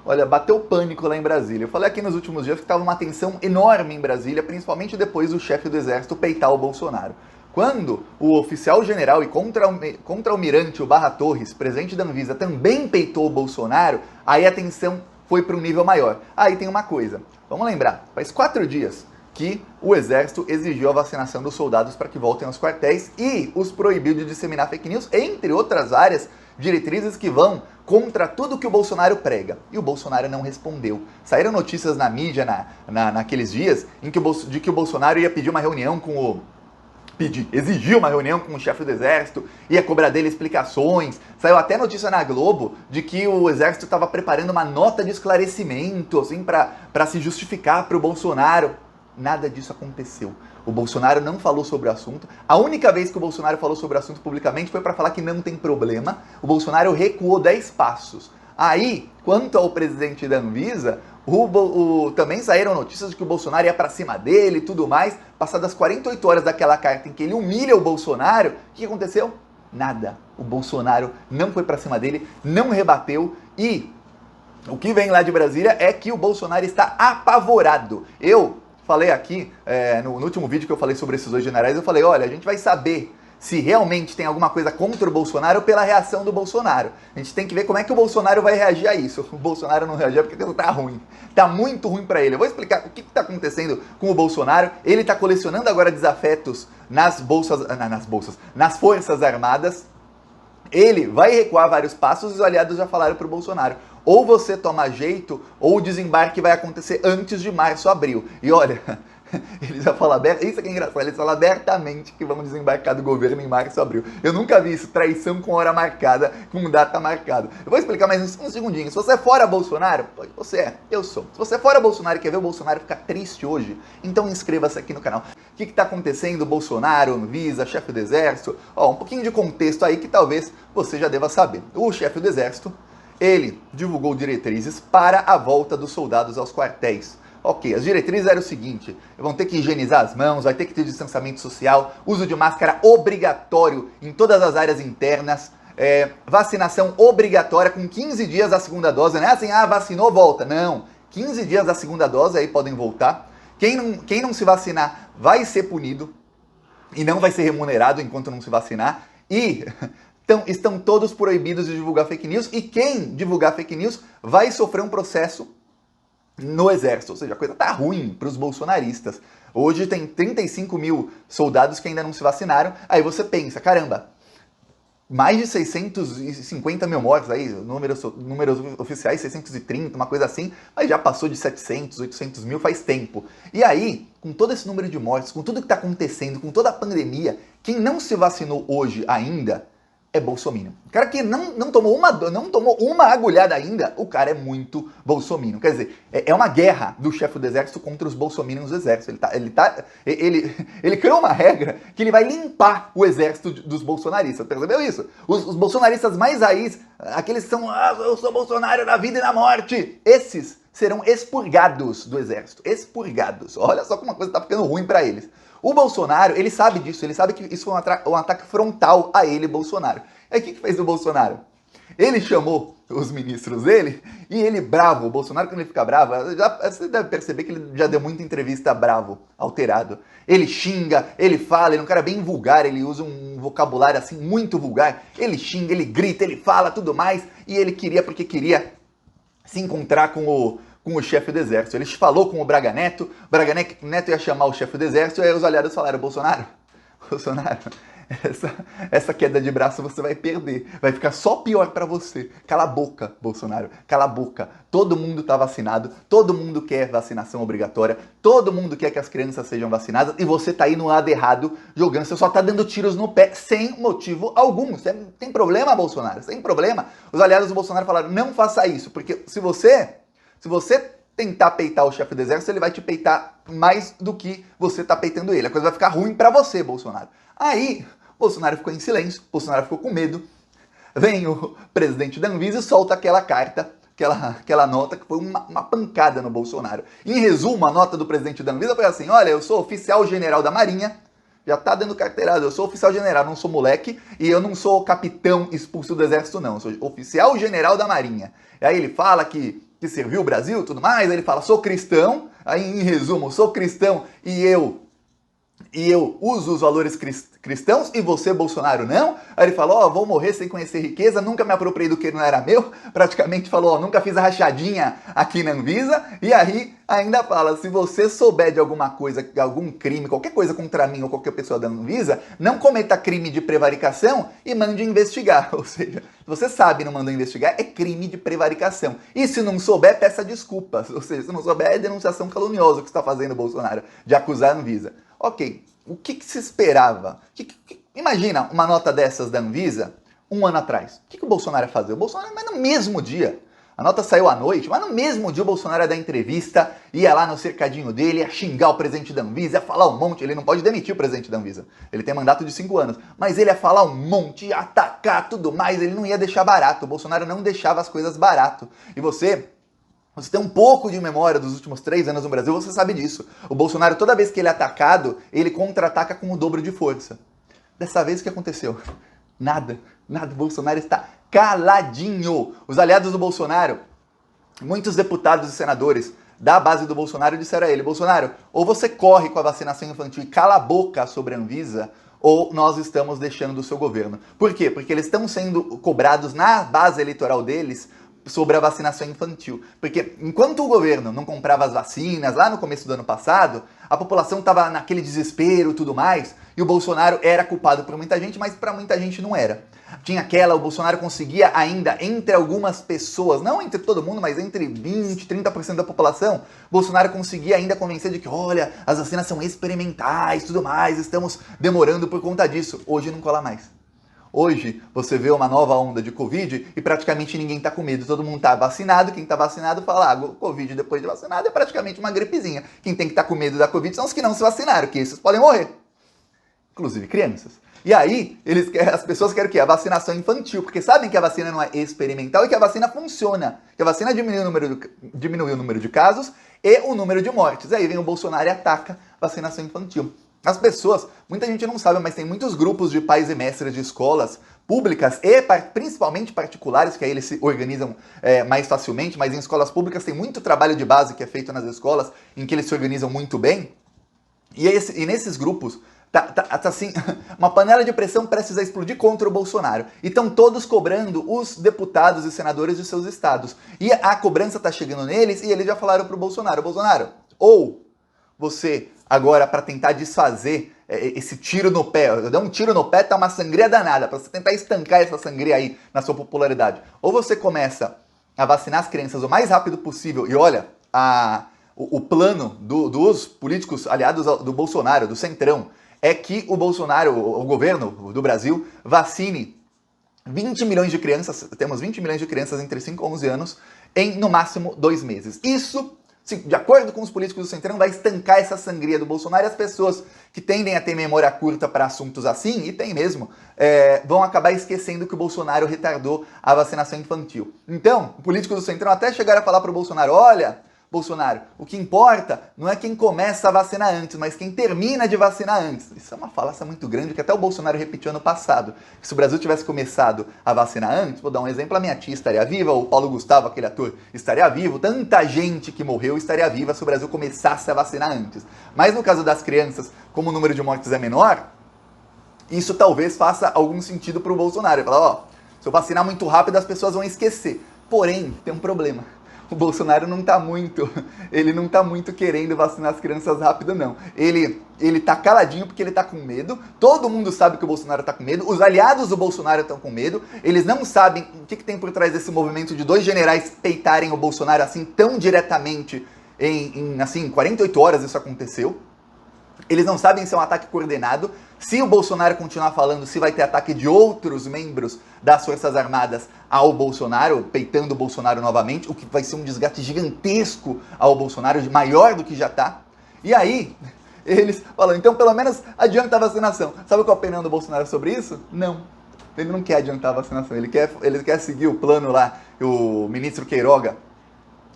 Olha, bateu pânico lá em Brasília. Eu falei aqui nos últimos dias que estava uma tensão enorme em Brasília, principalmente depois do chefe do exército peitar o Bolsonaro. Quando o oficial general e contra-almirante, o Barra Torres, presidente da Anvisa, também peitou o Bolsonaro, aí a tensão foi para um nível maior. Aí tem uma coisa, vamos lembrar, faz 4 dias que o exército exigiu a vacinação dos soldados para que voltem aos quartéis e os proibiu de disseminar fake news, entre outras áreas, diretrizes que vão contra tudo que o Bolsonaro prega. E o Bolsonaro não respondeu. Saíram notícias na mídia naqueles dias de que o Bolsonaro ia pedir uma reunião com o... exigiu uma reunião com o chefe do exército, ia cobrar dele explicações. Saiu até notícia na Globo de que o exército estava preparando uma nota de esclarecimento, assim, para se justificar para o Bolsonaro. Nada disso aconteceu. O Bolsonaro não falou sobre o assunto. A única vez que o Bolsonaro falou sobre o assunto publicamente foi para falar que não tem problema. O Bolsonaro recuou 10 passos. Aí, quanto ao presidente da Anvisa, também saíram notícias de que o Bolsonaro ia para cima dele e tudo mais. Passadas 48 horas daquela carta em que ele humilha o Bolsonaro, o que aconteceu? Nada. O Bolsonaro não foi para cima dele, não rebateu e o que vem lá de Brasília é que o Bolsonaro está apavorado. Eu falei aqui, no último vídeo que eu falei sobre esses 2 generais, eu falei, olha, a gente vai saber se realmente tem alguma coisa contra o Bolsonaro pela reação do Bolsonaro. A gente tem que ver como é que o Bolsonaro vai reagir a isso. O Bolsonaro não reagiu porque tá ruim. Tá muito ruim para ele. Eu vou explicar o que tá acontecendo com o Bolsonaro. Ele tá colecionando agora desafetos nas Forças Armadas. Ele vai recuar vários passos e os aliados já falaram pro Bolsonaro. Ou você toma jeito, ou o desembarque vai acontecer antes de março, abril. E olha, ele já fala abertamente, isso aqui é engraçado, ele fala abertamente que vamos desembarcar do governo em março, abril. Eu nunca vi isso, traição com hora marcada, com data marcada. Eu vou explicar mais um segundinho. Se você é fora Bolsonaro, você é, eu sou. Se você é fora Bolsonaro e quer ver o Bolsonaro ficar triste hoje, então inscreva-se aqui no canal. O que está acontecendo? Bolsonaro, Anvisa, chefe do exército? Ó, um pouquinho de contexto aí que talvez você já deva saber. O chefe do exército, ele divulgou diretrizes para a volta dos soldados aos quartéis. Ok, as diretrizes eram o seguinte, vão ter que higienizar as mãos, vai ter que ter distanciamento social, uso de máscara obrigatório em todas as áreas internas, vacinação obrigatória com 15 dias da segunda dose, não é assim, vacinou, volta. Não, 15 dias da segunda dose, aí podem voltar. Quem não se vacinar vai ser punido e não vai ser remunerado enquanto não se vacinar. E estão todos proibidos de divulgar fake news e quem divulgar fake news vai sofrer um processo no exército. Ou seja, a coisa tá ruim para os bolsonaristas. Hoje tem 35 mil soldados que ainda não se vacinaram. Aí você pensa, caramba, mais de 650 mil mortos aí, números oficiais 630, uma coisa assim, mas já passou de 700, 800 mil faz tempo. E aí, com todo esse número de mortes, com tudo que está acontecendo, com toda a pandemia, quem não se vacinou hoje ainda é bolsominion. O cara que não tomou uma agulhada ainda, o cara é muito bolsominion. Quer dizer, é uma guerra do chefe do exército contra os bolsominions do exército. Ele criou uma regra que ele vai limpar o exército dos bolsonaristas. Percebeu isso? Os bolsonaristas mais raiz, aqueles que são, eu sou Bolsonaro na vida e na morte, esses serão expurgados do exército. Expurgados. Olha só como a coisa tá ficando ruim para eles. O Bolsonaro, ele sabe disso, ele sabe que isso foi um ataque frontal a ele, Bolsonaro. Aí o que fez o Bolsonaro? Ele chamou os ministros dele e ele bravo, o Bolsonaro quando ele fica bravo, você deve perceber que ele já deu muita entrevista bravo, alterado. Ele xinga, ele fala, ele é um cara bem vulgar, ele usa um vocabulário assim muito vulgar. Ele xinga, ele grita, ele fala tudo mais e ele queria se encontrar com o chefe do exército. Ele falou com o Braga Neto ia chamar o chefe do exército, e aí os aliados falaram, Bolsonaro, essa queda de braço você vai perder, vai ficar só pior pra você. Cala a boca, Bolsonaro, cala a boca. Todo mundo tá vacinado, todo mundo quer vacinação obrigatória, todo mundo quer que as crianças sejam vacinadas, e você tá aí no lado errado, jogando, você só tá dando tiros no pé, sem motivo algum. Você tem problema, Bolsonaro? Sem problema? Os aliados do Bolsonaro falaram, não faça isso, porque se você tentar peitar o chefe do exército, ele vai te peitar mais do que você tá peitando ele. A coisa vai ficar ruim pra você, Bolsonaro. Aí, Bolsonaro ficou em silêncio, Bolsonaro ficou com medo. Vem o presidente da Anvisa e solta aquela carta, aquela nota que foi uma pancada no Bolsonaro. Em resumo, a nota do presidente da Anvisa foi assim, olha, eu sou oficial general da Marinha, já tá dando carteirada, eu sou oficial general, não sou moleque, e eu não sou capitão expulso do exército não, eu sou oficial general da Marinha. E aí ele fala que que serviu o Brasil e tudo mais, aí ele fala, sou cristão, aí em resumo, sou cristão e eu uso os valores cristãos e você, Bolsonaro, não? Aí ele falou, vou morrer sem conhecer riqueza, nunca me apropriei do que não era meu, praticamente falou, nunca fiz a rachadinha aqui na Anvisa, e aí ainda fala, se você souber de alguma coisa, algum crime, qualquer coisa contra mim ou qualquer pessoa da Anvisa, não cometa crime de prevaricação e mande investigar. Ou seja, se você sabe e não mandou investigar, é crime de prevaricação. E se não souber, peça desculpas. Ou seja, se não souber, é denunciação caluniosa que está fazendo o Bolsonaro de acusar a Anvisa. Ok, o que se esperava? Imagina uma nota dessas da Anvisa um ano atrás. O que o Bolsonaro ia fazer? O Bolsonaro, mas no mesmo dia. A nota saiu à noite, mas no mesmo dia o Bolsonaro ia dar entrevista, ia lá no cercadinho dele, ia xingar o presidente da Anvisa, ia falar um monte. Ele não pode demitir o presidente da Anvisa. Ele tem mandato de 5 anos. Mas ele ia falar um monte, ia atacar tudo mais. Ele não ia deixar barato. O Bolsonaro não deixava as coisas barato. E você tem um pouco de memória dos últimos 3 anos no Brasil, você sabe disso. O Bolsonaro, toda vez que ele é atacado, ele contra-ataca com o dobro de força. Dessa vez, o que aconteceu? Nada. O Bolsonaro está caladinho. Os aliados do Bolsonaro, muitos deputados e senadores da base do Bolsonaro disseram a ele, Bolsonaro, ou você corre com a vacinação infantil e cala a boca sobre a Anvisa, ou nós estamos deixando do seu governo. Por quê? Porque eles estão sendo cobrados na base eleitoral deles sobre a vacinação infantil. Porque enquanto o governo não comprava as vacinas, lá no começo do ano passado, a população estava naquele desespero e tudo mais, e o Bolsonaro era culpado por muita gente, mas para muita gente não era. O Bolsonaro conseguia ainda, entre algumas pessoas, não entre todo mundo, mas entre 20%, 30% da população, Bolsonaro conseguia ainda convencer de que, olha, as vacinas são experimentais, tudo mais, estamos demorando por conta disso. Hoje não cola mais. Hoje, você vê uma nova onda de Covid e praticamente ninguém está com medo. Todo mundo está vacinado. Quem está vacinado fala, Covid depois de vacinado é praticamente uma gripezinha. Quem tem que estar com medo da Covid são os que não se vacinaram, que esses podem morrer. Inclusive crianças. E aí, as pessoas querem o quê? A vacinação infantil, porque sabem que a vacina não é experimental e que a vacina funciona. Que a vacina diminui o número de casos e o número de mortes. Aí vem o Bolsonaro e ataca a vacinação infantil. As pessoas, muita gente não sabe, mas tem muitos grupos de pais e mestres de escolas públicas e principalmente particulares, que aí eles se organizam mais facilmente, mas em escolas públicas tem muito trabalho de base que é feito nas escolas, em que eles se organizam muito bem. E nesses grupos, tá assim, uma panela de pressão prestes a explodir contra o Bolsonaro. E estão todos cobrando os deputados e senadores de seus estados. E a cobrança tá chegando neles e eles já falaram pro Bolsonaro, ou você, agora, para tentar desfazer esse tiro no pé, eu dei um tiro no pé, tá uma sangria danada, para você tentar estancar essa sangria aí na sua popularidade. Ou você começa a vacinar as crianças o mais rápido possível, e olha, o plano dos políticos aliados do Bolsonaro, do Centrão, é que o Bolsonaro, o governo do Brasil, vacine 20 milhões de crianças, temos 20 milhões de crianças entre 5 e 11 anos, em no máximo 2 meses. Isso, sim, de acordo com os políticos do Centrão, vai estancar essa sangria do Bolsonaro, e as pessoas que tendem a ter memória curta para assuntos assim, e tem mesmo, vão acabar esquecendo que o Bolsonaro retardou a vacinação infantil. Então, políticos do Centrão até chegaram a falar para o Bolsonaro, olha, Bolsonaro, o que importa não é quem começa a vacinar antes, mas quem termina de vacinar antes. Isso é uma falácia muito grande que até o Bolsonaro repetiu ano passado. Que se o Brasil tivesse começado a vacinar antes, vou dar um exemplo, a minha tia estaria viva, o Paulo Gustavo, aquele ator, estaria vivo, tanta gente que morreu estaria viva se o Brasil começasse a vacinar antes. Mas no caso das crianças, como o número de mortes é menor, isso talvez faça algum sentido para o Bolsonaro. Ele fala, se eu vacinar muito rápido as pessoas vão esquecer. Porém, tem um problema. O Bolsonaro não tá muito querendo vacinar as crianças rápido, não. Ele tá caladinho porque ele tá com medo, todo mundo sabe que o Bolsonaro tá com medo, os aliados do Bolsonaro estão com medo, eles não sabem o que tem por trás desse movimento de 2 generais peitarem o Bolsonaro assim tão diretamente, em 48 horas isso aconteceu. Eles não sabem se é um ataque coordenado, se o Bolsonaro continuar falando, se vai ter ataque de outros membros das Forças Armadas ao Bolsonaro, peitando o Bolsonaro novamente, o que vai ser um desgaste gigantesco ao Bolsonaro, maior do que já está. E aí, eles falam, então pelo menos adianta a vacinação. Sabe qual é a opinião do Bolsonaro sobre isso? Não. Ele não quer adiantar a vacinação, ele quer seguir o plano lá, o ministro Queiroga.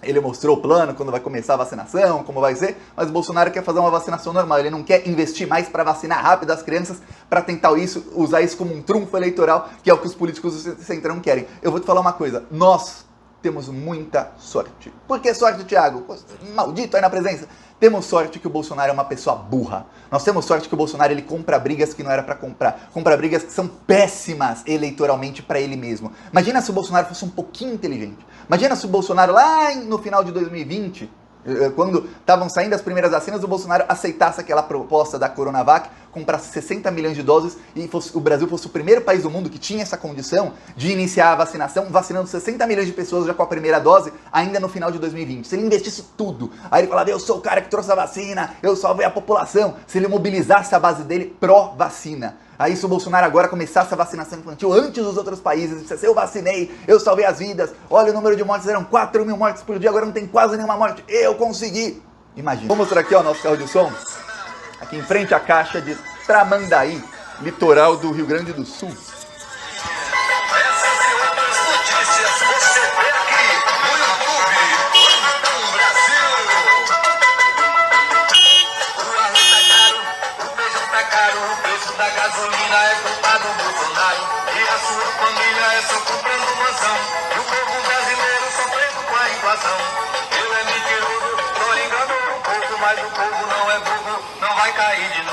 Ele mostrou o plano, quando vai começar a vacinação, como vai ser, mas o Bolsonaro quer fazer uma vacinação normal, ele não quer investir mais para vacinar rápido as crianças, para tentar usar isso como um trunfo eleitoral, que é o que os políticos do Centrão querem. Eu vou te falar uma coisa, nós temos muita sorte. Por que sorte, Thiago? Maldito aí na presença. Temos sorte que o Bolsonaro é uma pessoa burra. Nós temos sorte que o Bolsonaro ele compra brigas que não era pra comprar. Compra brigas que são péssimas eleitoralmente pra ele mesmo. Imagina se o Bolsonaro fosse um pouquinho inteligente. Imagina se o Bolsonaro lá no final de 2020, quando estavam saindo as primeiras vacinas, o Bolsonaro aceitasse aquela proposta da Coronavac, comprasse 60 milhões de doses e o Brasil fosse o primeiro país do mundo que tinha essa condição de iniciar a vacinação, vacinando 60 milhões de pessoas já com a primeira dose, ainda no final de 2020. Se ele investisse tudo, aí ele falava, eu sou o cara que trouxe a vacina, eu salvei a população, se ele mobilizasse a base dele pró-vacina. Aí se o Bolsonaro agora começasse a vacinação infantil antes dos outros países, dissesse, eu vacinei, eu salvei as vidas, olha o número de mortes, eram 4 mil mortes por dia, agora não tem quase nenhuma morte, eu consegui. Imagina. Vou mostrar aqui ó, nosso carro de som, aqui em frente à caixa de Tramandaí, litoral do Rio Grande do Sul. Da gasolina é culpa do Bolsonaro e a sua família é só comprando mansão e o povo brasileiro sofrendo com a inflação. Ele é mentiroso, só enganou um pouco, mas o povo não é bobo, não vai cair de novo.